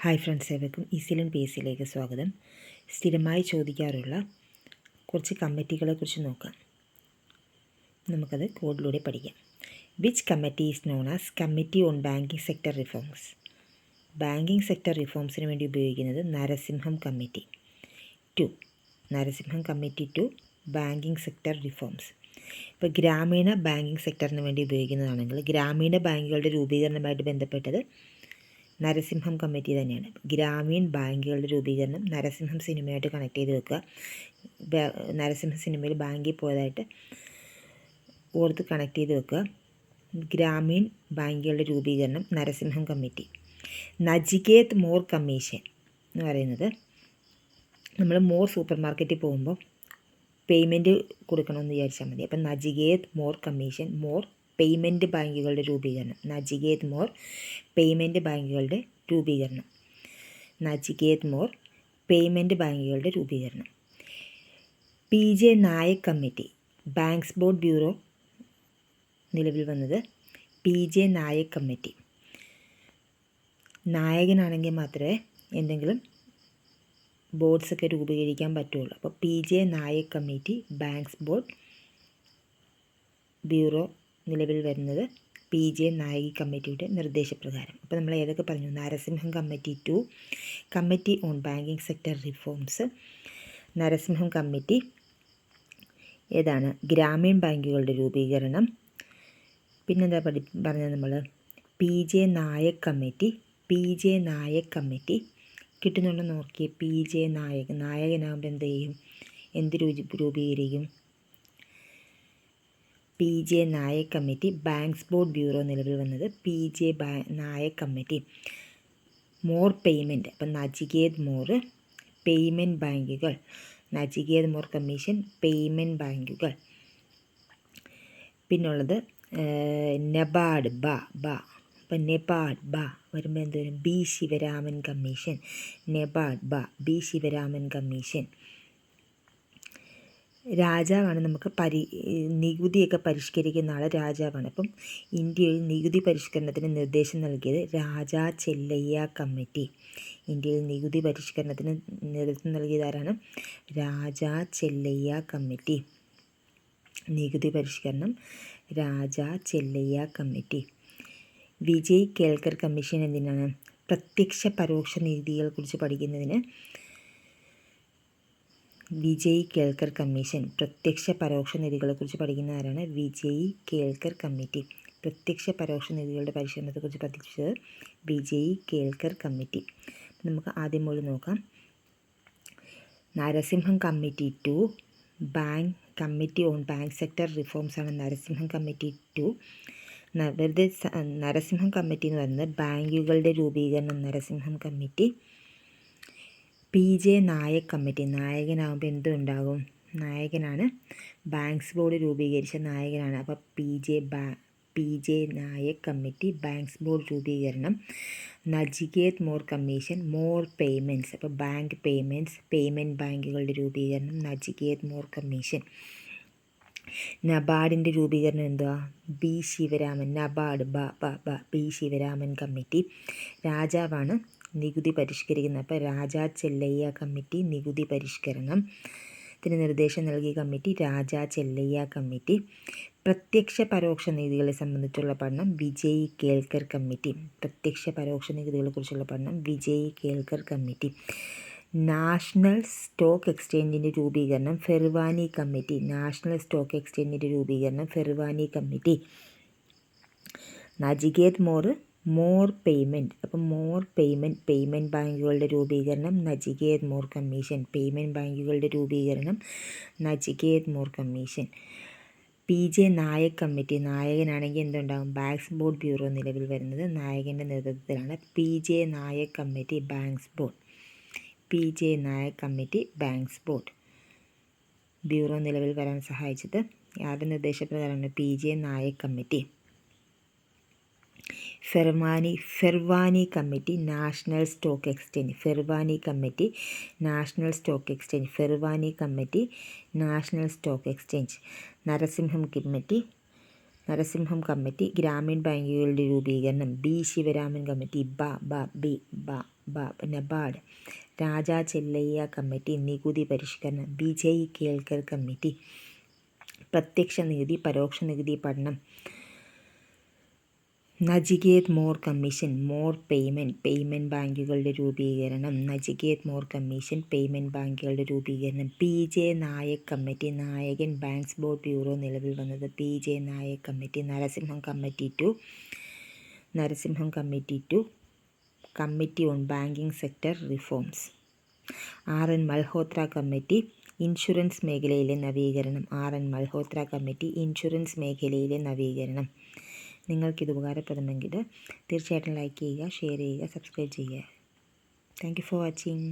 Hi friends, ഏവർക്കും easy learn PSCയിലേക്ക് സ്വാഗതം. സ്ഥിരമായി ചോദിക്കാറുള്ള കുറച്ച് കമ്മിറ്റികളെക്കുറിച്ച് നോക്കാം. നമുക്കത് കോഡിലൂടെ പഠിക്കാം. Which committee is known as committee on banking sector reforms? Banking sector റിഫോംസിന് വേണ്ടി ഉപയോഗിക്കുന്നത് Narasimham committee. 2 Narasimham committee 2 banking sector reforms. ഇപ്പോൾ ഗ്രാമീണ ബാങ്കിങ് സെക്ടറിന് വേണ്ടി ഉപയോഗിക്കുന്നതാണെങ്കിൽ ഗ്രാമീണ ബാങ്കുകളുടെ രൂപീകരണവുമായിട്ട് ബന്ധപ്പെട്ടത് നരസിംഹം കമ്മിറ്റി തന്നെയാണ്. ഗ്രാമീൺ ബാങ്കുകളുടെ രൂപീകരണം നരസിംഹം സിനിമയായിട്ട് കണക്ട് ചെയ്ത് വെക്കുക. നരസിംഹ സിനിമയിൽ ബാങ്കിൽ പോയതായിട്ട് ഓർത്ത് കണക്ട് ചെയ്ത് വെക്കുക. ഗ്രാമീൺ ബാങ്കുകളുടെ രൂപീകരണം നരസിംഹം കമ്മിറ്റി. നജികേത് മോർ കമ്മീഷൻ എന്ന് പറയുന്നത് നമ്മൾ മോർ സൂപ്പർ മാർക്കറ്റിൽ പോകുമ്പോൾ പേയ്മെൻറ്റ് കൊടുക്കണമെന്ന് വിചാരിച്ചാൽ മതി. അപ്പം നജികേത് മോർ കമ്മീഷൻ, മോർ പേയ്മെൻറ്റ് ബാങ്കുകളുടെ രൂപീകരണം. നജികേത് മോർ പേയ്മെൻറ്റ് ബാങ്കുകളുടെ രൂപീകരണം. നജികേത് മോർ പേയ്മെൻറ്റ് ബാങ്കുകളുടെ രൂപീകരണം. PJ Nayak committee, banks board bureau നിലവിൽ വന്നത് PJ നായക് കമ്മിറ്റി. നായകനാണെങ്കിൽ മാത്രമേ എന്തെങ്കിലും ബോർഡ്സൊക്കെ രൂപീകരിക്കാൻ പറ്റുള്ളൂ. അപ്പോൾ PJ Nayak committee, banks board bureau നിലവിൽ വരുന്നത് PJ നായക് കമ്മിറ്റിയുടെ നിർദ്ദേശപ്രകാരം. അപ്പോൾ നമ്മൾ ഏതൊക്കെ പറഞ്ഞു? Narasimham committee 2 committee on banking sector reforms. Narasimham committee ഏതാണ്? ഗ്രാമീൺ ബാങ്കുകളുടെ രൂപീകരണം. പിന്നെന്താ പറഞ്ഞത് നമ്മൾ? PJ Nayak committee. PJ Nayak committee കിട്ടുന്നുണ്ടോ നോക്കിയേ. PJ നായക്, നായകനാകുമ്പോൾ എന്ത് ചെയ്യും? എന്ത് രൂപീകരിക്കും? PJ Nayak committee. Banks board bureau നിലവിൽ വന്നത് PJ Nayak committee. More payment, അപ്പം നജികേത് മോർ പേയ്മെൻറ്റ് ബാങ്കുകൾ. നജികേത് മോർ കമ്മീഷൻ പേയ്മെൻറ്റ് ബാങ്കുകൾ. പിന്നുള്ളത് നബാർഡ് അപ്പം നെബാർഡ് വരുമ്പോൾ എന്ത് വരും? B Sivaraman commission. NABARD B Sivaraman commission. രാജാവാണ് നമുക്ക് നികുതിയൊക്കെ പരിഷ്കരിക്കുന്ന ആൾ രാജാവാണ്. അപ്പം ഇന്ത്യയിൽ നികുതി പരിഷ്കരണത്തിന് നിർദ്ദേശം നൽകിയത് രാജാ ചെല്ലയ്യ കമ്മിറ്റി. ഇന്ത്യയിൽ നികുതി പരിഷ്കരണത്തിന് നേതൃത്വം നൽകിയതാരാണ്? രാജാ ചെല്ലയ്യ കമ്മിറ്റി. നികുതി പരിഷ്കരണം രാജാ ചെല്ലയ്യ കമ്മിറ്റി. വിജയ് കേൽക്കർ കമ്മീഷൻ എന്തിനാണ്? പ്രത്യക്ഷ പരോക്ഷ നികുതികളെക്കുറിച്ച് പഠിക്കുന്നതിന് വിജയ് കേൽക്കർ കമ്മീഷൻ. പ്രത്യക്ഷ പരോക്ഷ നികുതികളെക്കുറിച്ച് പഠിക്കുന്ന ആരാണ്? വിജയ് കേൽക്കർ കമ്മിറ്റി. പ്രത്യക്ഷ പരോക്ഷ നികുതികളുടെ പരിഷ്കരണത്തെക്കുറിച്ച് പഠിച്ചത് വിജയ് കേൽക്കർ കമ്മിറ്റി. നമുക്ക് ആദ്യം മുതൽ നോക്കാം. Narasimham committee 2 bank committee on bank sector reforms ആണ് നരസിംഹം കമ്മിറ്റി 2. വെറുതെ നരസിംഹം കമ്മിറ്റി എന്ന് പറയുന്നത് ബാങ്കുകളുടെ രൂപീകരണം Narasimham committee. PJ Nayak committee, നായകനാകുമ്പോൾ എന്തുണ്ടാകും? നായകനാണ് ബാങ്ക്സ് ബോർഡ് രൂപീകരിച്ച നായകനാണ്. അപ്പോൾ PJ Nayak committee, banks board രൂപീകരണം. Nachiket Mor commission, Mor payments. അപ്പോൾ ബാങ്ക് പേയ്മെൻറ്റ്സ്, പേയ്മെൻറ്റ് ബാങ്കുകളുടെ രൂപീകരണം നജികേത് മോർ കമ്മീഷൻ. നബാർഡിൻ്റെ രൂപീകരണം എന്തുവാ? B Sivaraman. NABARD B Sivaraman committee. രാജാവാണ് നികുതി പരിഷ്കരിക്കുന്നത്. അപ്പോൾ രാജാ ചെല്ലയ്യ കമ്മിറ്റി നികുതി പരിഷ്കരണം ത്തിന് നിർദ്ദേശം നൽകിയ കമ്മിറ്റി രാജാ ചെല്ലയ്യ കമ്മിറ്റി. പ്രത്യക്ഷ പരോക്ഷ നികുതികളെ സംബന്ധിച്ചുള്ള പഠനം വിജയ് കേൽക്കർ കമ്മിറ്റി. പ്രത്യക്ഷ പരോക്ഷ നികുതികളെക്കുറിച്ചുള്ള പഠനം Vijay Kelkar committee. National stock എക്സ്ചേഞ്ചിൻ്റെ രൂപീകരണം ഫെർവാനി കമ്മിറ്റി. നാഷണൽ സ്റ്റോക്ക് എക്സ്ചേഞ്ചിൻ്റെ രൂപീകരണം ഫെർവാനി കമ്മിറ്റി. നജികേത് മോർ പേയ്മെൻറ്റ്. അപ്പം മോർ പേയ്മെൻറ്റ് ബാങ്കുകളുടെ രൂപീകരണം നജികേത് മോർ കമ്മീഷൻ. പേയ്മെൻറ്റ് ബാങ്കുകളുടെ രൂപീകരണം Nachiket Mor commission. PJ Nayak committee, നായകനാണെങ്കിൽ എന്തുണ്ടാകും? ബാങ്ക്സ് ബോർഡ് ബ്യൂറോ നിലവിൽ വരുന്നത് നായകൻ്റെ നേതൃത്വത്തിലാണ്. PJ Nayak committee banks board. PJ Nayak committee banks board bureau നിലവിൽ വരാൻ സഹായിച്ചത് ആരുടെ നിർദ്ദേശപ്രകാരമാണ്? PJ Nayak committee. Pherwani committee national stock exchange. Pherwani committee national stock exchange. Pherwani committee national stock exchange. Narasimham committee Narasimham committee Gramin ബാങ്കുകളുടെ രൂപീകരണം. B Sivaraman committee NABARD. Raja Chelliah committee നികുതി പരിഷ്കരണം. വിജയ് കേൽക്കർ കമ്മിറ്റി പ്രത്യക്ഷ നികുതി പരോക്ഷ നികുതി പഠനം. നചികേത് മോർ കമ്മീഷൻ പേയ്മെൻറ്റ് ബാങ്കുകളുടെ രൂപീകരണം. നചികേത് മോർ കമ്മീഷൻ പേയ്മെൻറ്റ് ബാങ്കുകളുടെ രൂപീകരണം. പി.ജെ. നായക് കമ്മിറ്റി നായകൻ ബാങ്ക്സ് ബോർഡ് ബ്യൂറോ നിലവിൽ വന്നത്. P J. Nayak committee. Narasimham committee two committee on banking sector reforms. R N. Malhotra committee insurance മേഖലയിലെ നവീകരണം. ആർ.എൻ. മൽഹോത്ര കമ്മിറ്റി ഇൻഷുറൻസ് മേഖലയിലെ നവീകരണം. നിങ്ങൾക്കിത് ഉപകാരപ്രദമെങ്കിൽ തീർച്ചയായിട്ടും ലൈക്ക് ചെയ്യുക, ഷെയർ ചെയ്യുക, സബ്സ്ക്രൈബ് ചെയ്യുക. Thank you for watching.